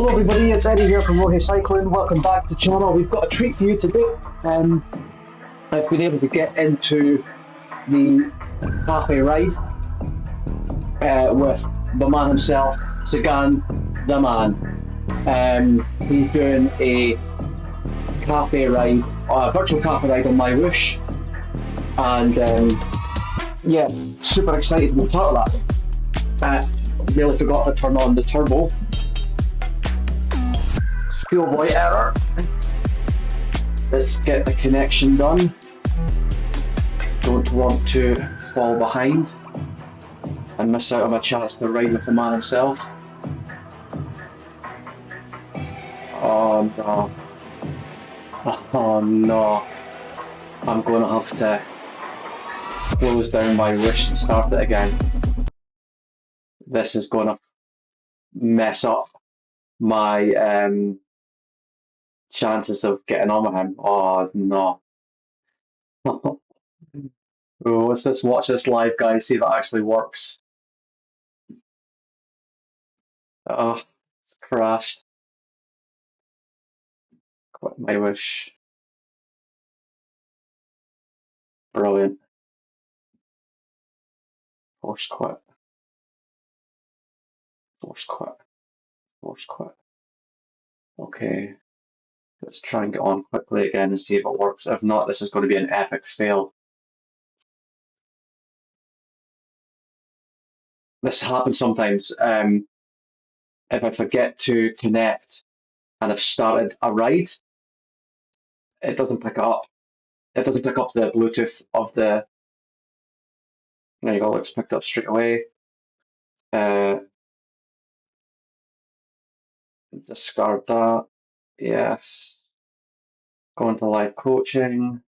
Hello everybody, it's Eddie here from Rothai Cycling. Welcome back to the channel. We've got a treat for you today. I've been able to get into the Café Ride with the man himself, Sagan, the man. He's doing a Café Ride, a virtual Café Ride on Mywhoosh, and yeah, super excited to be part of that. Nearly forgot to turn on the turbo. Schoolboy error. Let's get the connection done. Don't want to fall behind and miss out on a chance to ride with the man himself. Oh no. Oh no. I'm going to have to close down Mywhoosh and start it again. This is going to mess up my chances of getting on with him. Oh no. Oh, what's this? Watch this live, guys. See if it actually works. Oh, it's crashed. Quit Mywhoosh. Brilliant. Force quit. Force quit. Force quit. Okay. Let's try and get on quickly again and see if it works. If not, this is going to be an epic fail. This happens sometimes. If I forget to connect and I've started a ride, it doesn't pick it up. It doesn't pick up the Bluetooth of the. There you go, it's picked up straight away. Discard that. Yes. Go into live coaching.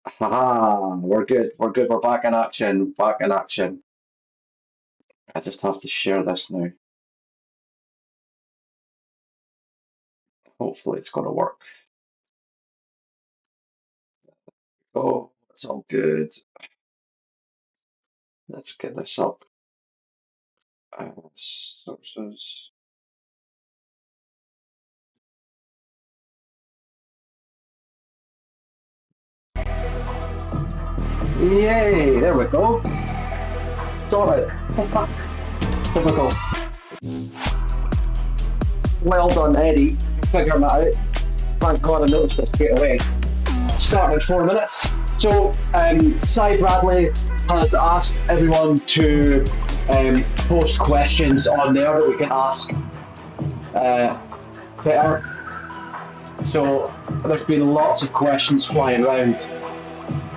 Haha, we're good. We're good. We're back in action. Back in action. I just have to share this now. Hopefully it's going to work. Oh, it's all good. Let's get this up. Sources. Yay! There we go. Sorted. Typical. Well done, Eddie. Figuring that out. Thank God I noticed it straight away. Starting in 4 minutes. So, Cy Bradley has asked everyone to post questions on there that we can ask Peter. So, there's been lots of questions flying around,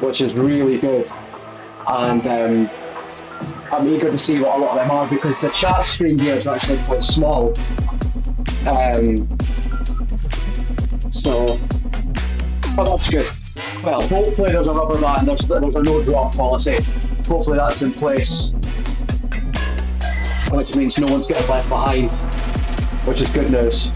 which is really good. And I'm eager to see what a lot of them are because the chat screen here is actually quite small. But that's good. Well, hopefully there's a rubber mat and there's a no drop policy. Hopefully that's in place, which means no one's getting left behind, which is good news.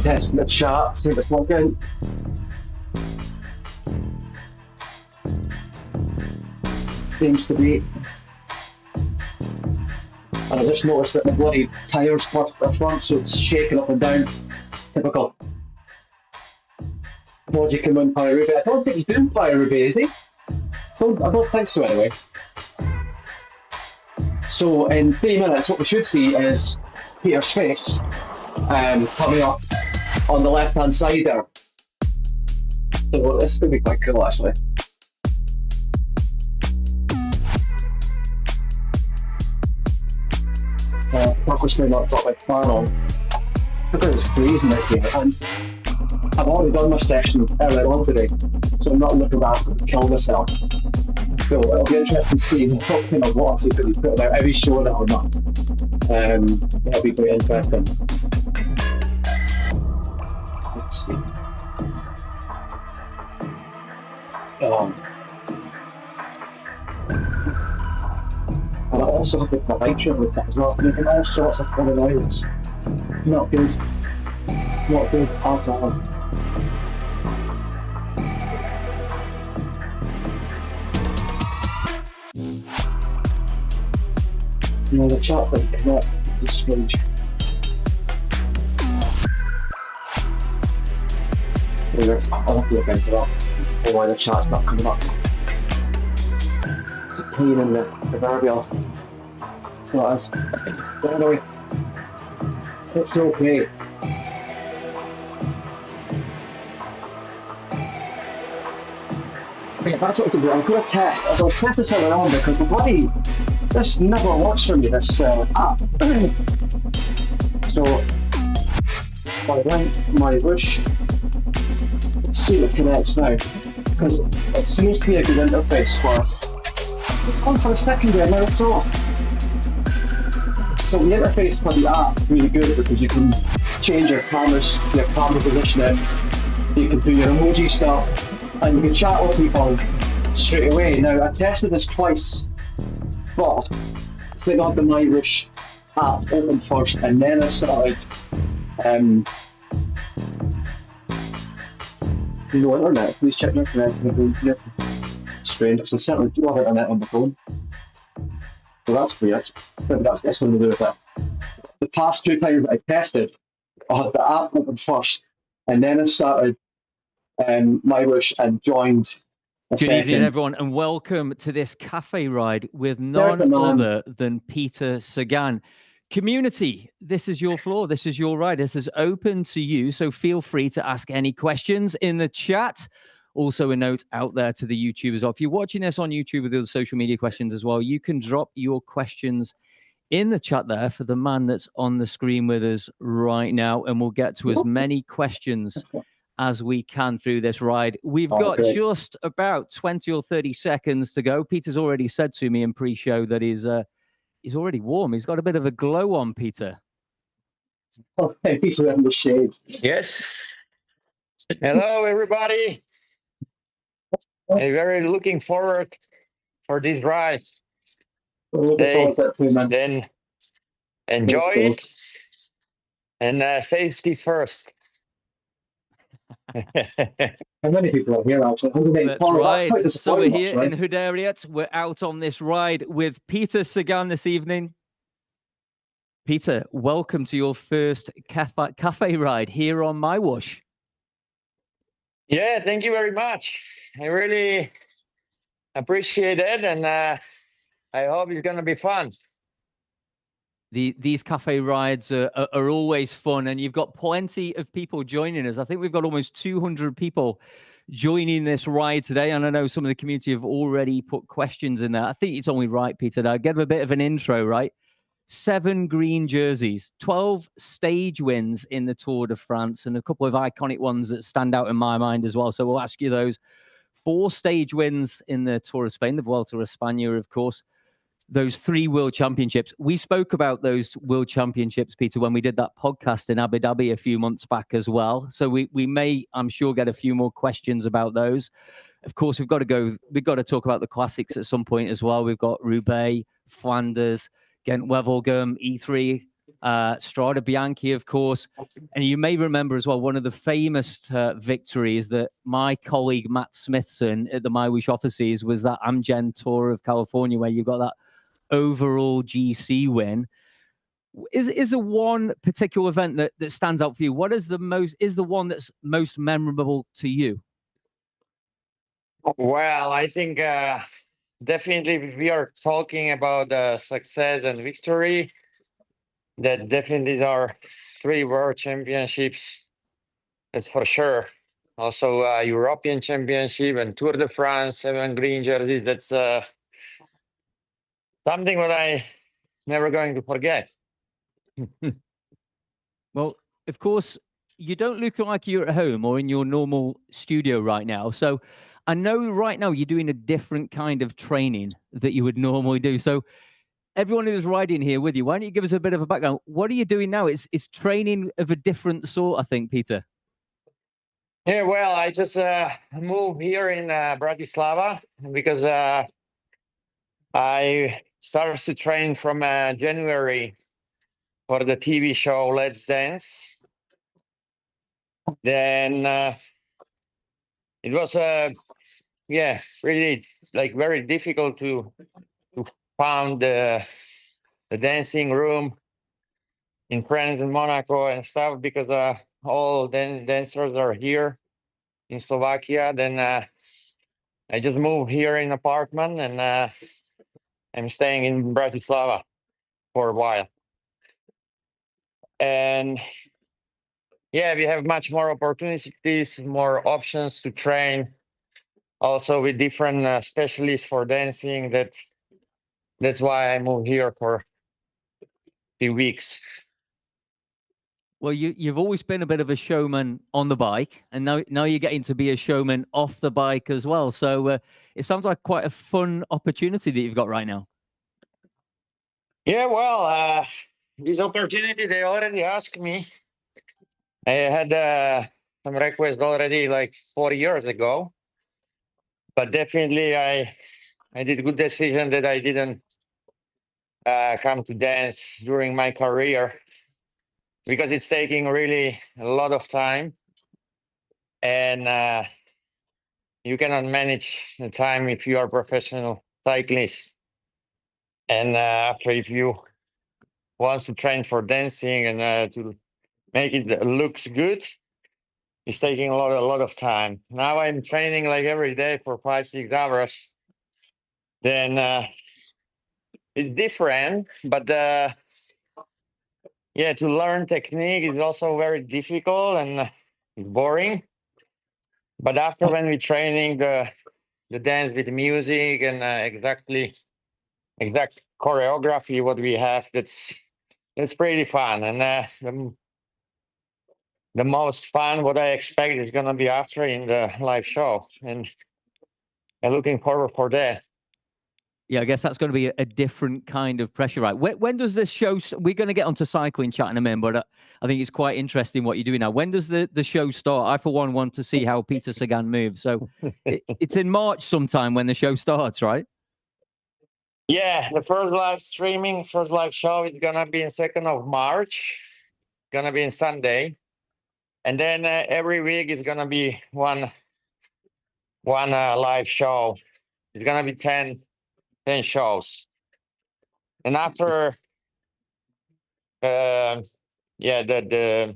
Testing the chat, see if it's working. Seems to be. And I just noticed that the bloody tyres parked at the front, so it's shaking up and down. Typical. Moji can win Pyrubi. I don't think he's doing Pyrubi, is he? I don't think so anyway. So in 3 minutes, what we should see is Peter's face coming up on the left-hand side there. So this could be quite cool, actually. Purposely not got my fan on because it's freezing out here, and I've already done my session earlier on today, so I'm not looking back to kill myself. So it'll be interesting to see what kind of water that we put out, if he's showing it or not. That'll be quite interesting. Let's see. And I also have the pelagium with that as well, making all sorts of funny noises. Not good. Not good at all. You know, the chat thing cannot be strange. I'll have to look into that. Or why the chat's not coming up. It's a pain in the proverbial. So that's, but anyway, it's okay. Right, that's what I can do. I'm going to test. I'll test this other on because the bloody this never works for me. This app. So I went Mywhoosh. Let's see if it connects now because it seems to be a good interface for. It's on for a second there. Now it's off. So the interface for the app is really good because you can change your camera position. You can do your emoji stuff, and you can chat with people straight away. Now I tested this twice, but I think I had the Mywhoosh app open first, and then I started. No internet. Please check your internet. Strange. I certainly do have internet on the phone. So that's weird. Maybe that's got something to do with it. The past 2 times that I tested, I had the app open first, and then I started Mywhoosh and joined a Good session. evening, everyone, and welcome to this Café Ride with none other than Peter Sagan. Community, this is your floor, this is your ride, this is open to you, so feel free to ask any questions in the chat. Also a note out there to the YouTubers. If you're watching this on YouTube with other social media questions as well, you can drop your questions in the chat there for the man that's on the screen with us right now, and we'll get to as many questions as we can through this ride. We've got just about 20 or 30 seconds to go. Peter's already said to me in pre-show that he's already warm. He's got a bit of a glow on, Peter. Oh, he's wearing the shades. Yes. Hello, everybody. I'm very looking forward for this ride. Then enjoy it and safety first. How many people are here actually? That's right. So we're here in Hudariot. We're out on this ride with Peter Sagan this evening. Peter, welcome to your first cafe ride here on Mywhoosh. Yeah, thank you very much. I really appreciate it, and I hope it's going to be fun. These cafe rides are always fun, and you've got plenty of people joining us. I think we've got almost 200 people joining this ride today, and I know some of the community have already put questions in there. I think it's only right, Peter, that I give a bit of an intro, right? 7 green jerseys, 12 stage wins in the Tour de France, and a couple of iconic ones that stand out in my mind as well. So we'll ask you those. 4 stage wins in the Tour of Spain, the Vuelta a España, of course. Those 3 World Championships. We spoke about those World Championships, Peter, when we did that podcast in Abu Dhabi a few months back as well. So we may, I'm sure, get a few more questions about those. Of course, we've got to talk about the classics at some point as well. We've got Roubaix, Flanders, Ghent-Wevelgem, E3, Strade Bianche, of course. And you may remember as well, one of the famous victories that my colleague Matt Smithson at the Mywhoosh offices was that Amgen Tour of California, where you got that overall GC win. Is there one particular event that stands out for you? What is the one that's most memorable to you? Well, I think definitely we are talking about success and victory. That definitely are 3 World Championships. That's for sure. Also European Championship and Tour de France, 7 green jerseys. That's something that I never going to forget. Well, of course, you don't look like you're at home or in your normal studio right now. So I know right now you're doing a different kind of training that you would normally do. So everyone who's riding here with you, why don't you give us a bit of a background? What are you doing now? It's training of a different sort, I think, Peter. Yeah, well, I just moved here in Bratislava because I started to train from January for the TV show Let's Dance. Then it was really like very difficult to find the the dancing room in France and Monaco and stuff, because all dancers are here in Slovakia. Then I just moved here in apartment, and I'm staying in Bratislava for a while. And yeah, we have much more opportunities, more options to train, also with different specialists for dancing. That's why I moved here for a few weeks. Well, you've always been a bit of a showman on the bike, and now you're getting to be a showman off the bike as well. So it sounds like quite a fun opportunity that you've got right now. Yeah, well, this opportunity, they already asked me. I had some requests already like 4 years ago, but definitely I did a good decision that I didn't come to dance during my career, because it's taking really a lot of time, and you cannot manage the time if you are a professional cyclist. And after, if you want to train for dancing and to make it looks good, it's taking a lot of time. Now I'm training like every day for 5-6 hours. Then it's different, but yeah, to learn technique is also very difficult and boring. But after, when we're training the dance with music and exact choreography what we have, that's pretty fun. And the most fun what I expect is gonna be after in the live show, and I'm looking forward for that. Yeah, I guess that's going to be a different kind of pressure, right? When does this show? We're going to get onto cycling chat in a minute, but I think it's quite interesting what you're doing now. When does the show start? I, for one, want to see how Peter Sagan moves. So it's in March sometime when the show starts, right? Yeah, the first live show is gonna be in 2nd of March. Gonna be in Sunday, and then every week is gonna be one live show. It's gonna be 10 shows, and after yeah, the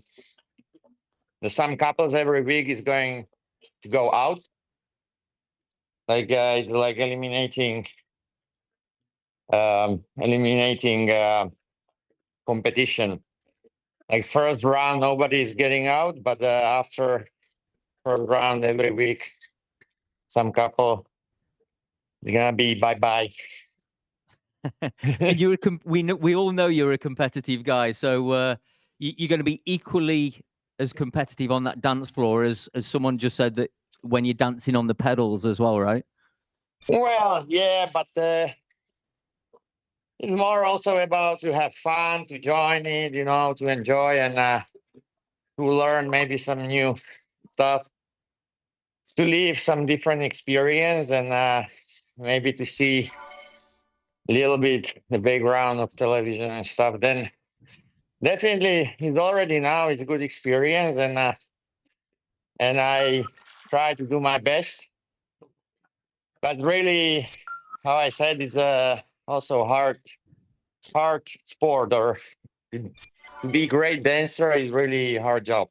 some couples every week is going to go out, like it's like eliminating competition. Like first round nobody is getting out, but after first round every week some couple is gonna be bye. And we all know you're a competitive guy, so you're going to be equally as competitive on that dance floor as someone just said that when you're dancing on the pedals as well, right? Well, yeah, but it's more also about to have fun, to join it, to enjoy, and to learn maybe some new stuff, to live some different experience, and maybe to see a little bit the background of television and stuff. Then definitely it's already now it's a good experience, and I try to do my best. But really, how I said, is also hard sport, or to be a great dancer is really a hard job.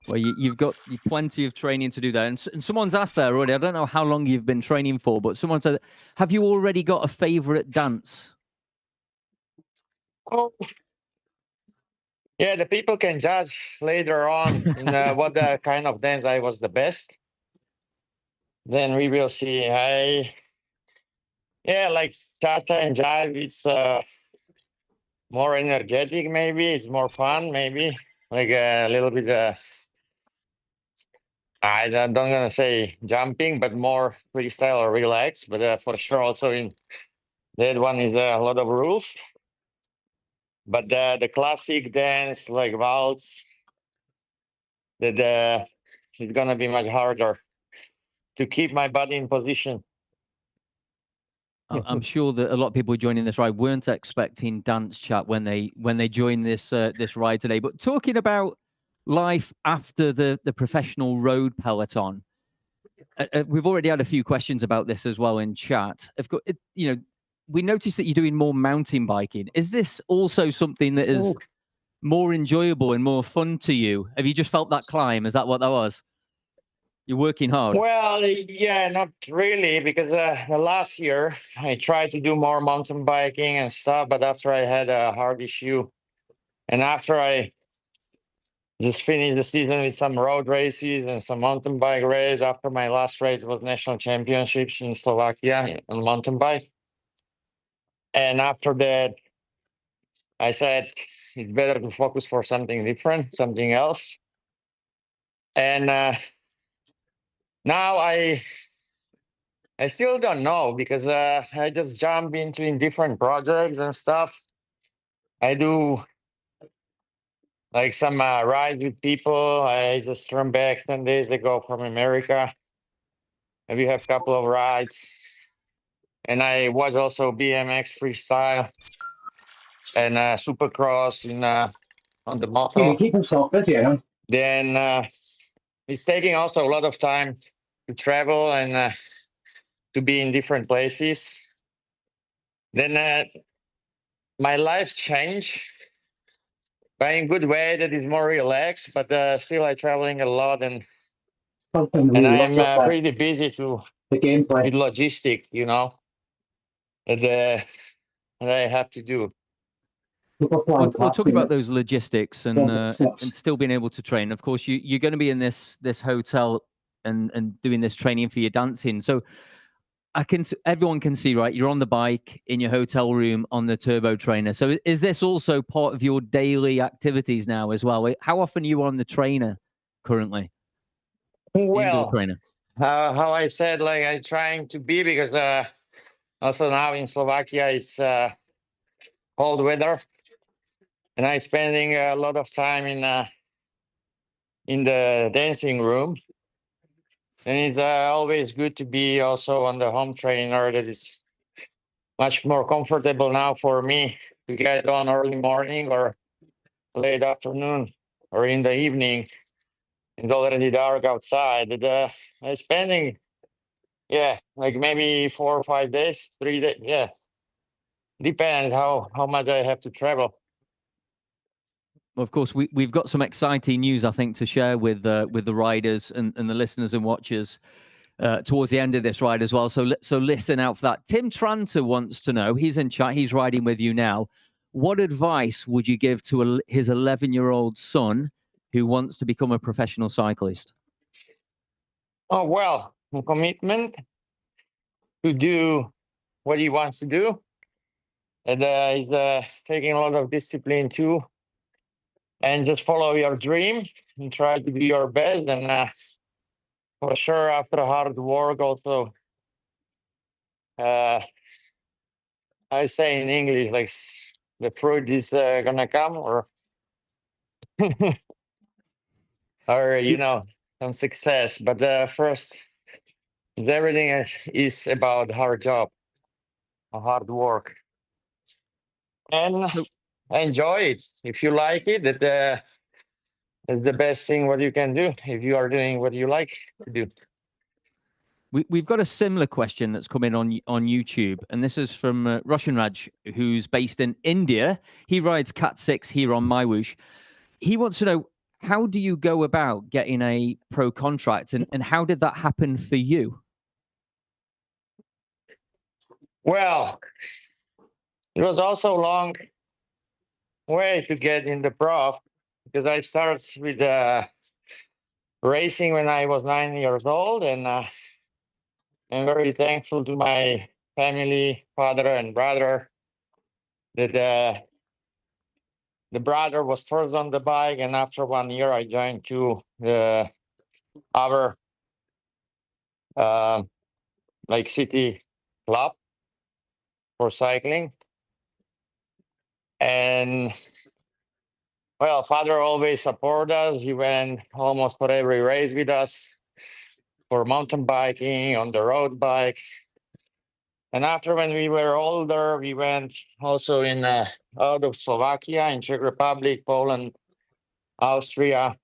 Well, you've got plenty of training to do that. And someone's asked there already, I don't know how long you've been training for, but someone said, have you already got a favorite dance? Oh, yeah, the people can judge later on in what kind of dance I was the best. Then we will see. Yeah, like cha-cha and jive, it's more energetic, maybe. It's more fun, maybe. Like a little bit, I don't gonna say jumping, but more freestyle or relaxed. But for sure, also in that one is a lot of rules. But the classic dance, like waltz, that is gonna be much harder to keep my body in position. I'm sure that a lot of people joining this ride weren't expecting dance chat when they joined this ride today. But talking about life after the professional road peloton, we've already had a few questions about this as well in chat. Of course, we noticed that you're doing more mountain biking. Is this also something that is more enjoyable and more fun to you? Have you just felt that climb? Is that what that was? You're working hard. Well, yeah, not really, because the last year I tried to do more mountain biking and stuff, but after I had a heart issue, and after I just finished the season with some road races and some mountain bike race. After my last race was national championships in Slovakia on mountain bike, and after that, I said it's better to focus for something different, something else, and now I still don't know because I just jump into in different projects and stuff. I do like some rides with people. I just turned back 10 days ago from America. And we have a couple of rides. And I was also BMX freestyle and supercross in on the Yeah, moto. you keep yourself busy, huh? Then it's taking also a lot of time to travel and to be in different places. Then my life changed by in good way that is more relaxed, but still I traveling a lot Something and we love I'm about pretty busy to the gameplay. with logistic, you know, that I have to do. People flying We'll past talk you, about those logistics don't make and sense. still being able to train. Of course, you're going to be in this hotel and doing this training for your dancing. So everyone can see, right? You're on the bike in your hotel room on the turbo trainer. So is this also part of your daily activities now as well? How often are you on the trainer currently? The indoor Well, trainer. how I said, like I'm trying to be because also now in Slovakia it's cold weather, and I'm spending a lot of time in the dancing room. And it's always good to be also on the home trainer. That is much more comfortable now for me to get on early morning or late afternoon or in the evening. It's already dark outside. And, I'm spending, yeah, like maybe 4 or 5 days, 3 days. Yeah, depends how much I have to travel. Well, of course, we've got some exciting news, I think, to share with the riders and the listeners and watchers towards the end of this ride as well. So listen out for that. Tim Tranter wants to know, he's in chat, he's riding with you now. What advice would you give to his 11-year-old son who wants to become a professional cyclist? Oh, well, a commitment to do what he wants to do. And he's taking a lot of discipline too. And just follow your dream and try to do your best. And for sure, after hard work, also, uh, I say in English, like the fruit is gonna come, or you know, some success. But first, everything is about hard job, hard work, and So enjoy it. If you like it, that is the best thing what you can do. If you are doing what you like to do. we've got a similar question that's come in on YouTube, and this is from Roshan Raj, who's based in India. He rides Cat 6 here on Mywhoosh. He wants to know, how do you go about getting a pro contract, and how did that happen for you? Well, it was also a long way to get in the pro because I started with racing when I was 9 years old, and I'm very thankful to my family, father and brother, that the brother was first on the bike, and after 1 year I joined to our uh, like city club for cycling. And well, father always supported us. He went almost for every race with us for mountain biking, on the road bike. And after, when we were older, we went also in out of Slovakia, in Czech Republic, Poland, Austria,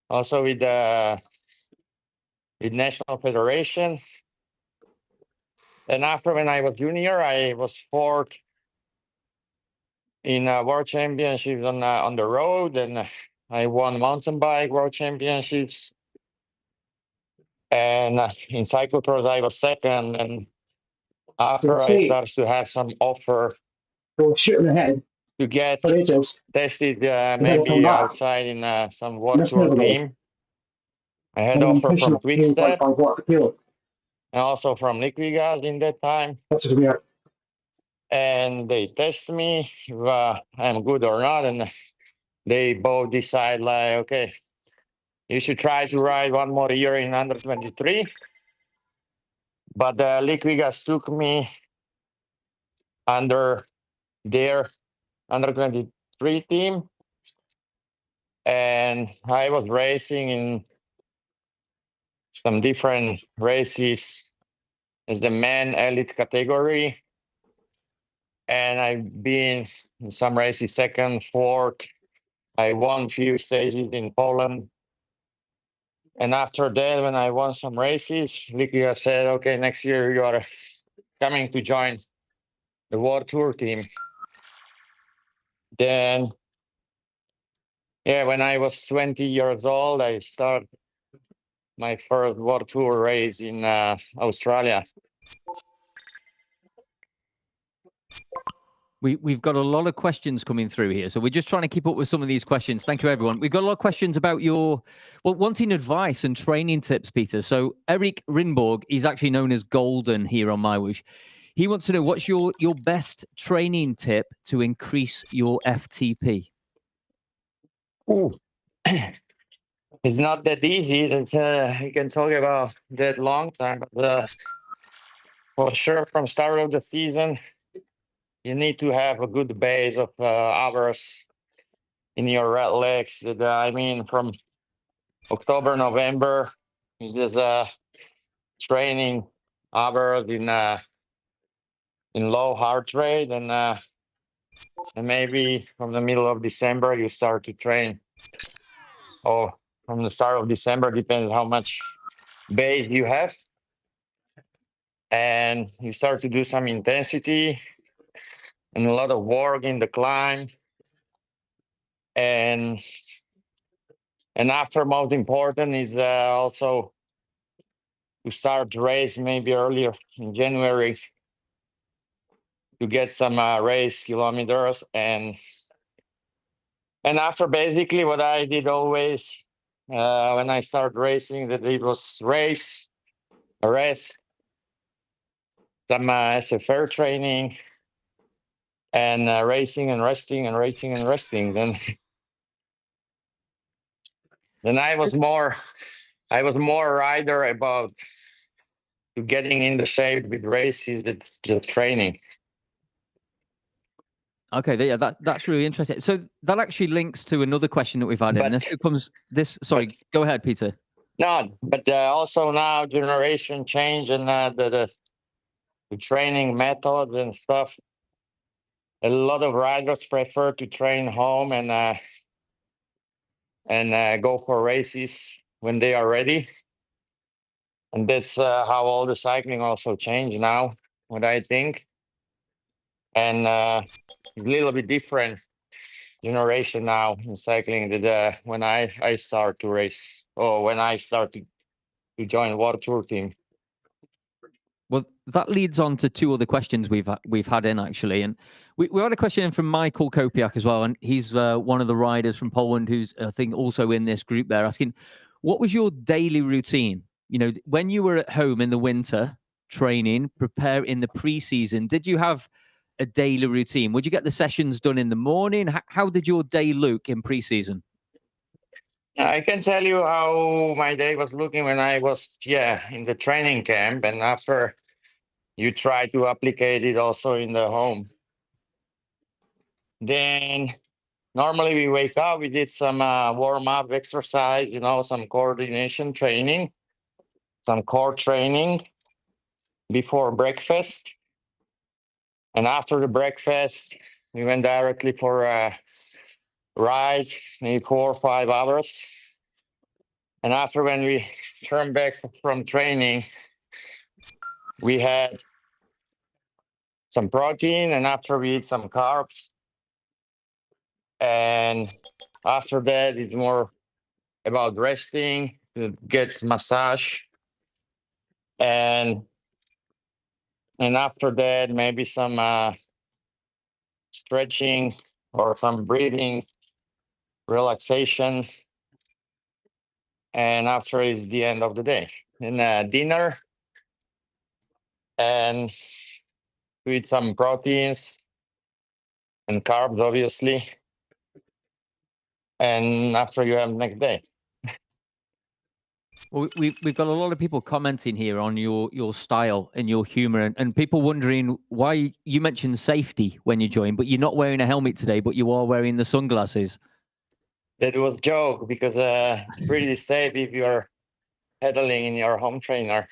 also with National Federation. And after when I was junior, I was fourth in World Championships on the road, and I won mountain bike World Championships. And in cyclocross, I was second. And after I started to have some offer Go shoot in the head to get for ages. tested Come maybe back. outside in some World Let's Tour never go. team, I had And I'm offer pushing from up the hill Quickstep by what the kilo. and also from Liquigas in that time. That's what we are. And they test me if I'm good or not. And they both decide like, okay, you should try to ride one more year in under 23. But Liquigas took me under their under 23 team. And I was racing in some different races as the man elite category. And I've been in some races second, fourth. I won few stages in Poland. And after that, when I won some races, Liquiga said, okay, next year you are coming to join the World Tour team. Then, yeah, when I was 20 years old, I started my first World Tour race in Australia. We've got a lot of questions coming through here, so we're just trying to keep up with some of these questions. Thank you, everyone. We've got a lot of questions about wanting advice and training tips, Peter. So Eric Rinborg, he's actually known as Golden here on Mywhoosh. He wants to know, what's your best training tip to increase your FTP? Ooh. It's not that easy. You can talk about that long time, but for sure, from start of the season, you need to have a good base of hours in your legs. I mean, from October, November, there's training hours in low heart rate, and maybe from the middle of December you start to train. Or from the start of December, depends how much base you have, and you start to do some intensity and a lot of work in the climb. And after, most important is also to start to race maybe earlier in January to get some race kilometers. And after, basically what I did always when I started racing, that it was rest, some SFR training, and racing and resting and racing and resting. Then I was more a rider about to getting in the shape with races. That's just training. Okay, yeah, that's really interesting. So that actually links to another question that we've had in. Sorry, go ahead, Peter. No, but also now generation change and the training methods and stuff. A lot of riders prefer to train home and go for races when they are ready. And that's how all the cycling also changed now, what I think. And it's a little bit different generation now in cycling that when I start to race, or when I start to join World Tour team. Well, that leads on to two other questions we've had in, actually. And we had a question in from Michael Kopiak as well. And he's one of the riders from Poland who's, I think, also in this group there, asking, what was your daily routine? You know, when you were at home in the winter training, prepare in the pre-season, did you have a daily routine? Would you get the sessions done in the morning? How did your day look in pre-season? I can tell you how my day was looking when I was in the training camp, and after you try to applicate it also in the home. Then normally we wake up, we did some warm-up exercise, some coordination training, some core training before breakfast. And after the breakfast, we went directly for a ride, maybe 4 or 5 hours. And after, when we turned back from training, we had some protein, and after we eat some carbs. And after that, it's more about resting, to get massage, and after that, maybe some stretching or some breathing, relaxation, and after is the end of the day. And dinner, and we eat some proteins and carbs, obviously, and after you have next day. Well, we've got a lot of people commenting here on your style and your humor, and people wondering why you mentioned safety when you joined, but you're not wearing a helmet today, but you are wearing the sunglasses. That was joke, because it's pretty safe if you're pedaling in your home trainer.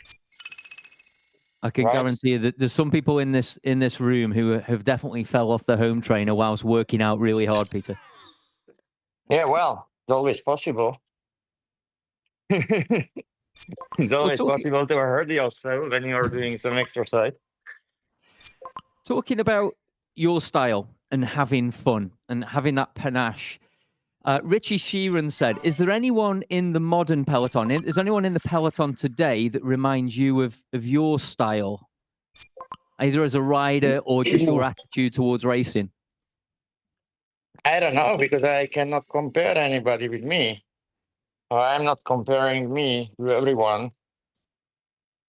I can Right. guarantee you that there's some people in this room who have definitely fell off the home trainer whilst working out really hard, Peter. Yeah, well, it's always possible. It's always possible to hurt yourself when you're doing some exercise. Talking about your style and having fun and having that panache, Richie Sheeran said, is there anyone in the modern peloton, is anyone in the peloton today that reminds you of your style, either as a rider or just your attitude towards racing? I don't know, because I cannot compare anybody with me. I'm not comparing me to everyone.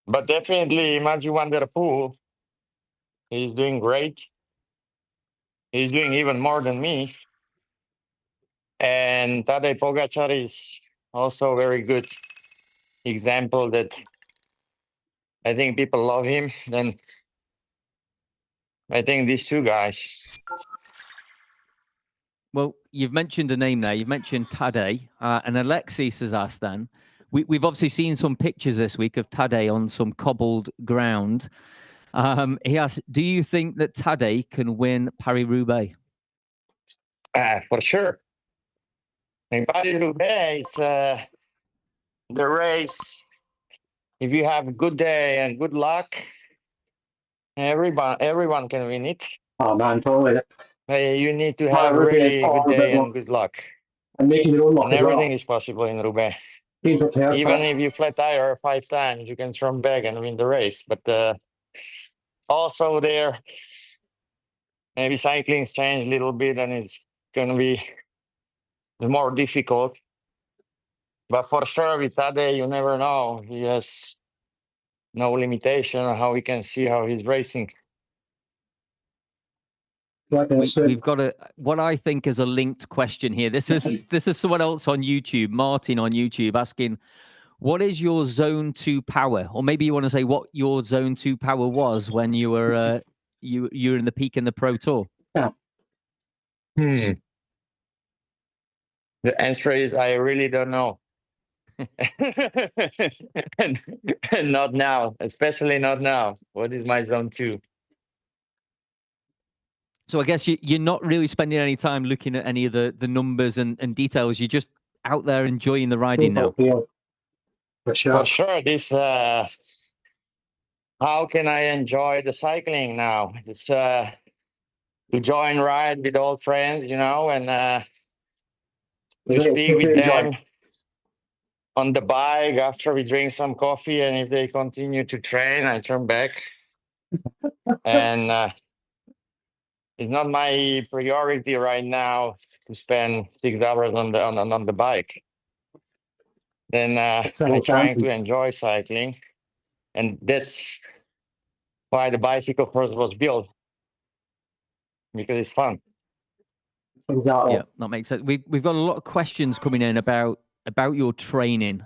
But definitely Matthew Van Der Poel, he's doing great. He's doing even more than me. And Tadej Pogacar is also a very good example that I think people love him. Then I think these two guys. Well, you've mentioned a name there. You've mentioned Tadej, and Alexis has asked then. We've obviously seen some pictures this week of Tadej on some cobbled ground. He asked, do you think that Tadej can win Paris-Roubaix? For sure. In Paris-Roubaix, the race, if you have a good day and good luck, everyone can win it. Oh man, totally. You need to have really good day and good luck. And making your own luck And as well. everything is possible in Roubaix. Being prepared for Even it. if you flat tire 5 times, you can turn back and win the race. But also there, maybe cycling's changed a little bit and it's going to be more difficult. But for sure, with Tadej, you never know. He has no limitation on how we can see how he's racing. We've got what I think is a linked question here. This is someone else on YouTube, Martin on YouTube, asking, what is your zone 2 power? Or maybe you want to say what your zone 2 power was when you were you were in the peak in the Pro Tour. Yeah. The answer is I really don't know. and not now, especially not now. What is my zone 2? So I guess you're not really spending any time looking at any of the numbers and details. You're just out there enjoying the riding now. For sure. For sure. This how can I enjoy the cycling now? It's to join ride with old friends, and to speak with them on the bike after we drink some coffee, and if they continue to train, I turn back. And it's not my priority right now to spend 6 hours on the bike. Then I'm trying to enjoy cycling, and that's why the bicycle first was built, because it's fun. Exactly. Yeah, that makes sense. We've got a lot of questions coming in about your training.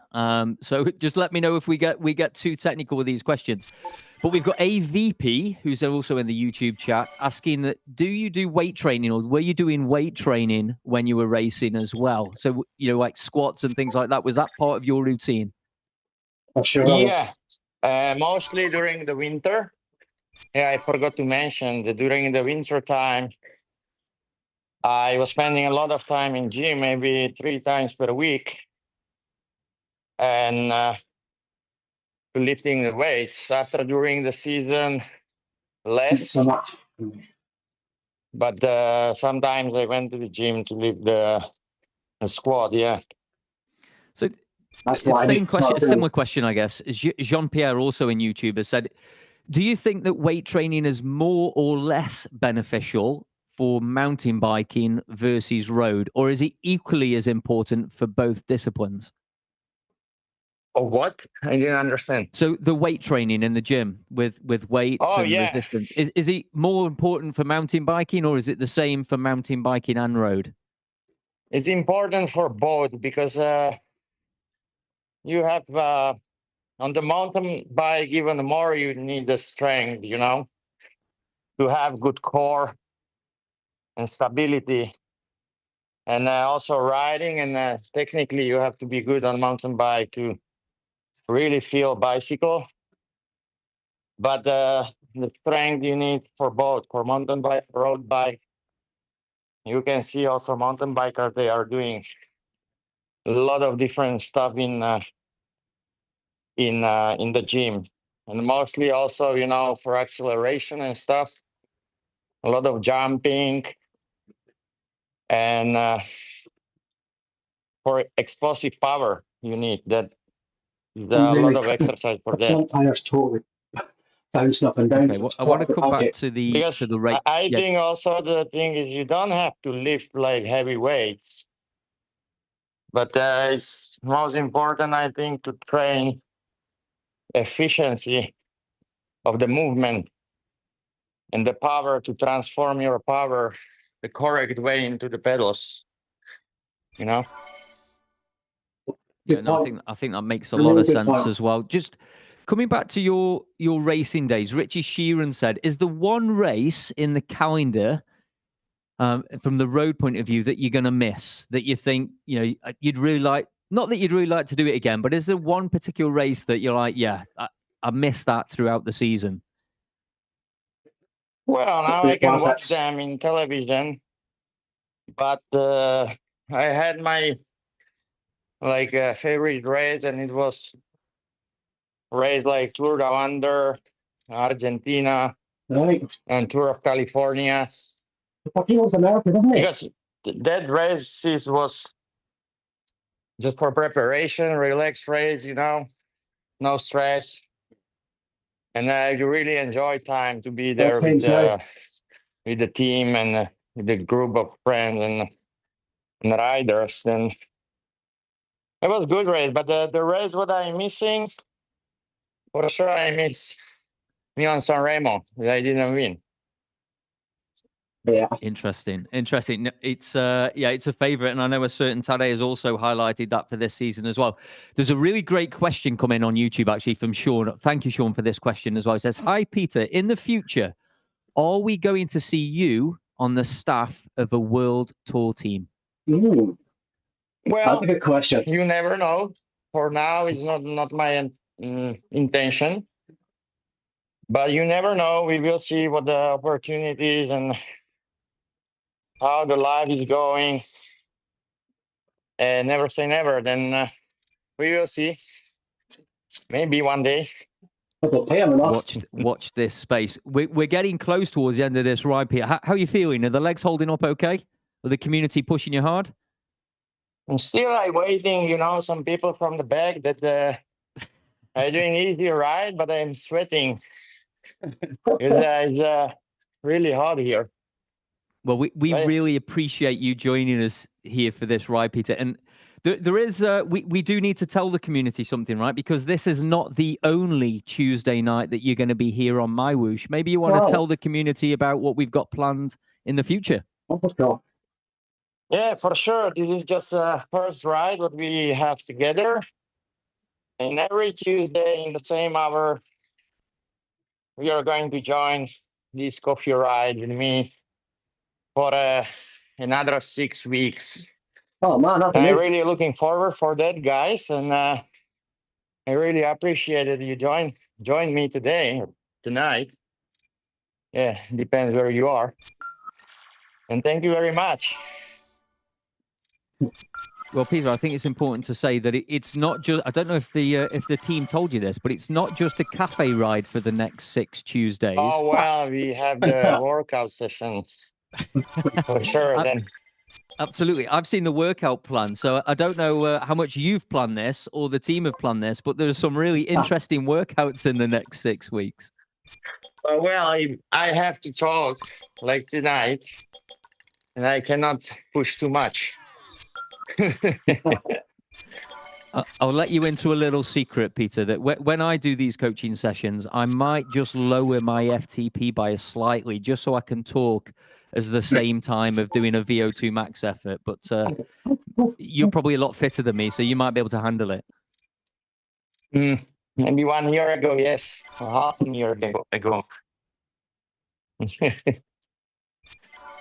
So just let me know if we get too technical with these questions. But we've got AVP, who's also in the YouTube chat, asking that, do you do weight training, or were you doing weight training when you were racing as well? So, like squats and things like that. Was that part of your routine? For sure. Yeah, mostly during the winter. Yeah, I forgot to mention that during the winter time, I was spending a lot of time in gym, maybe 3 times per week, and lifting the weights. After during the season, less. So much. But sometimes I went to the gym to lift the squat. Yeah. So That's what I same need to question, start a doing. similar question, I guess. Jean-Pierre, also in YouTube, has said, do you think that weight training is more or less beneficial for mountain biking versus road, or is it equally as important for both disciplines? Or what? I didn't understand. So the weight training in the gym with weights Oh, and yeah. resistance, is it more important for mountain biking, or is it the same for mountain biking and road? It's important for both because you have on the mountain bike, even more you need the strength, to have good core and stability. And also riding, and technically you have to be good on mountain bike to really feel bicycle. But the strength you need for both, for mountain bike, road bike. You can see also mountain bikers, they are doing a lot of different stuff in the gym, and mostly also, for acceleration and stuff, a lot of jumping, and for explosive power, you need that. There's a lot of exercise for that. Sometimes totally bouncing up and down. Okay, well, I want to come back to the Because rate. I think also the thing is you don't have to lift like heavy weights, but it's most important, I think, to train efficiency of the movement and the power to transform your power the correct way into the pedals. Yeah, no, I think that makes a lot of sense as well. Just coming back to your racing days, Richie Sheeran said, is the one race in the calendar from the road point of view that you're going to miss, that you think, you'd really like, not that you'd really like to do it again, but is there one particular race that you're like, yeah, I missed that throughout the season? Well, now I can watch them in television, but I had my favorite race, and it was race like Tour Down Under, Argentina, Right. and Tour of California. America, doesn't it? Because that race was just for preparation, relaxed race, no stress. And you really enjoy time to be there with the team and with the group of friends and riders. And it was a good race, but the race what I'm missing, for sure I miss Milan San Remo. I didn't win. Yeah. Interesting. It's it's a favorite, and I know a certain Tadej has also highlighted that for this season as well. There's a really great question coming on YouTube actually from Sean. Thank you, Sean, for this question as well. It says, "Hi, Peter. In the future, are we going to see you on the staff of a world tour team?" Well, that's a Well, good question. you never know. For now, it's not my intention. But you never know. We will see what the opportunities and how the life is going. And never say never. Then we will see. Maybe one day. Watch this space. We're getting close towards the end of this ride, Peter. How are you feeling? Are the legs holding up okay? Are the community pushing you hard? I'm still waiting, some people from the back that are doing easy ride, but I'm sweating. It's really hot here. Well, we really appreciate you joining us here for this ride, Peter. And there is we do need to tell the community something, right? Because this is not the only Tuesday night that you're going to be here on Mywhoosh. Maybe you want to tell the community about what we've got planned in the future. Yeah, for sure. This is just a first ride what we have together. And every Tuesday in the same hour, we are going to join this coffee ride with me for another 6 weeks. Oh man, that's I'm really looking forward for that, guys, and I really appreciated you join me tonight. Yeah, depends where you are. And thank you very much. Well, Peter, I think it's important to say that it's not just. I don't know if the team told you this, but it's not just a cafe ride for the next 6 Tuesdays. Oh well, we have the workout sessions for sure. Then Absolutely, I've seen the workout plan, so I don't know how much you've planned this or the team have planned this, but there's some really interesting workouts in the next 6 weeks. well, I have to talk like tonight, and I cannot push too much. I'll let you into a little secret, Peter, that when I do these coaching sessions, I might just lower my FTP by slightly, just so I can talk at the same time of doing a VO2 max effort. But you're probably a lot fitter than me, so you might be able to handle it. Maybe 1 year ago, yes, or half a year ago.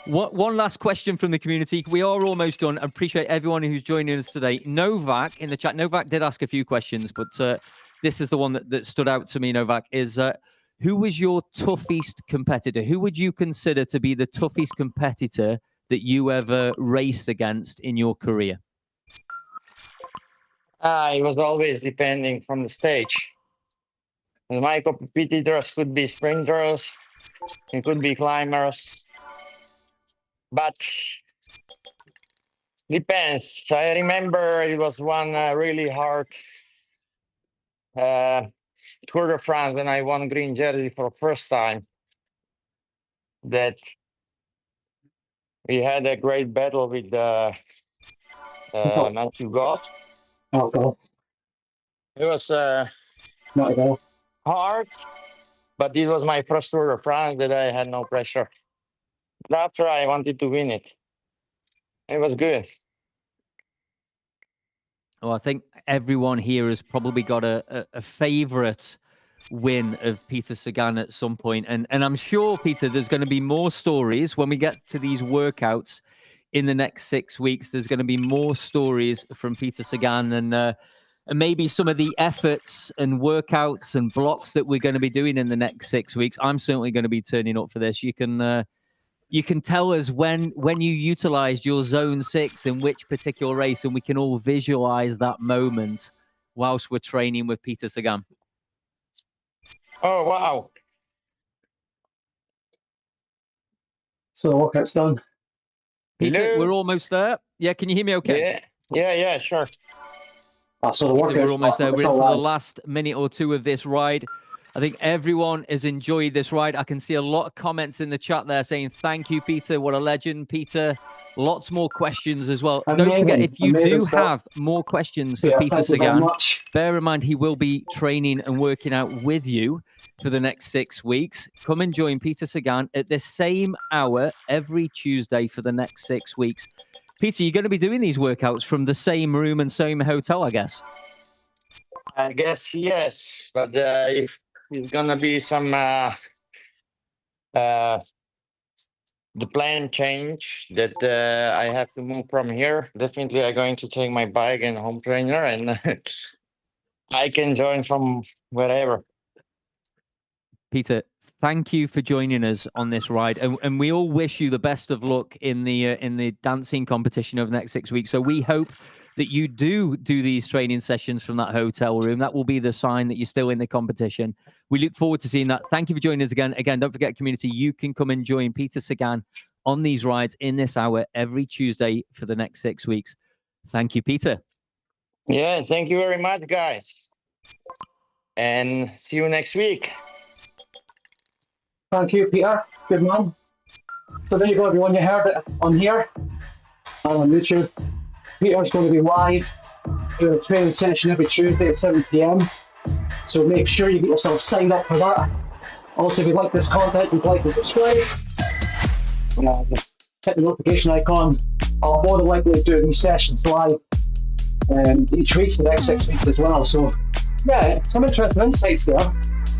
One last question from the community. We are almost done. I appreciate everyone who's joining us today. Novak in the chat. Novak did ask a few questions, but this is the one that stood out to me, Novak, is who was your toughest competitor? Who would you consider to be the toughest competitor that you ever raced against in your career? It was always depending from the stage. My competitors could be sprinters, it could be climbers. But depends. I remember it was one really hard Tour de France when I won green jersey for the first time. That we had a great battle with Matthew Goff. Oh, God. It was Not at all. hard, but it was my first Tour de France that I had no pressure. But after I wanted to win it. It was good. Well, I think everyone here has probably got a favorite win of Peter Sagan at some point. And I'm sure, Peter, there's going to be more stories when we get to these workouts in the next 6 weeks. There's going to be more stories from Peter Sagan and maybe some of the efforts and workouts and blocks that we're going to be doing in the next 6 weeks. I'm certainly going to be turning up for this. You can tell us when you utilized your zone 6 in which particular race, and we can all visualize that moment whilst we're training with Peter Sagan. Oh, wow. So the workout's done. Peter, Hello? we're almost there. Yeah, can you hear me okay? Yeah, sure. So the Peter, workout's we're almost there. done. We're into the last minute or two of this ride. I think everyone has enjoyed this ride. I can see a lot of comments in the chat there saying, thank you, Peter. What a legend, Peter. Lots more questions as well. Amazing. Don't forget, if you Amazing do stuff. have more questions for Yeah, Peter thank you very Sagan, much. bear in mind he will be training and working out with you for the next 6 weeks. Come and join Peter Sagan at the same hour every Tuesday for the next 6 weeks. Peter, you're going to be doing these workouts from the same room and same hotel, I guess. I guess yes, but if it's gonna be some the plan change that I have to move from here, definitely I'm going to take my bike and home trainer, and I can join from wherever. Peter, thank you for joining us on this ride, and we all wish you the best of luck in the dancing competition over the next 6 weeks. So we hope that you do these training sessions from that hotel room. That will be the sign that you're still in the competition. We look forward to seeing that. Thank you for joining us again. Again, don't forget, community, you can come and join Peter Sagan on these rides in this hour every Tuesday for the next 6 weeks. Thank you, Peter. Yeah, thank you very much, guys. And see you next week. Thank you, Peter. Good man. So there you go, everyone. You heard it on here and on YouTube. Peter's going to be live doing a training session every Tuesday at 7 PM. So make sure you get yourself signed up for that. Also, if you like this content, please like and subscribe. Hit the notification icon. I'll more than likely do these sessions live each week for the next 6 weeks as well. So yeah, some interesting insights there.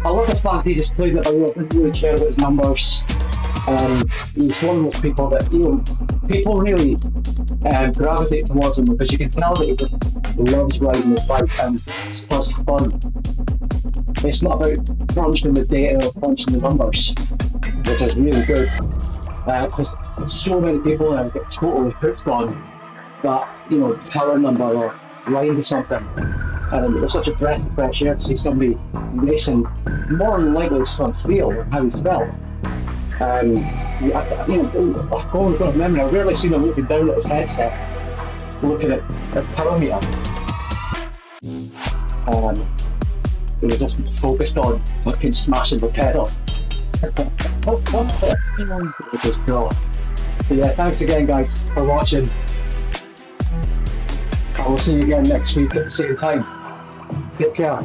I love the fact he just played it by ear, didn't really care about his numbers. He's one of those people that people really gravitate towards him because you can tell that he just loves riding his bike and it's just fun. It's not about crunching the data or crunching the numbers, which is really good. Because so many people get totally hooked on that, you know, power number or line or something. And it was such a breath of fresh air to see somebody racing more than likely front wheel and how he felt. Going from memory, I've rarely seen him looking down at his headset, looking at the power meter. He was just focused on fucking smashing the pedals. It was cool. But yeah, thanks again, guys, for watching. I will see you again next week at the same time. Take care.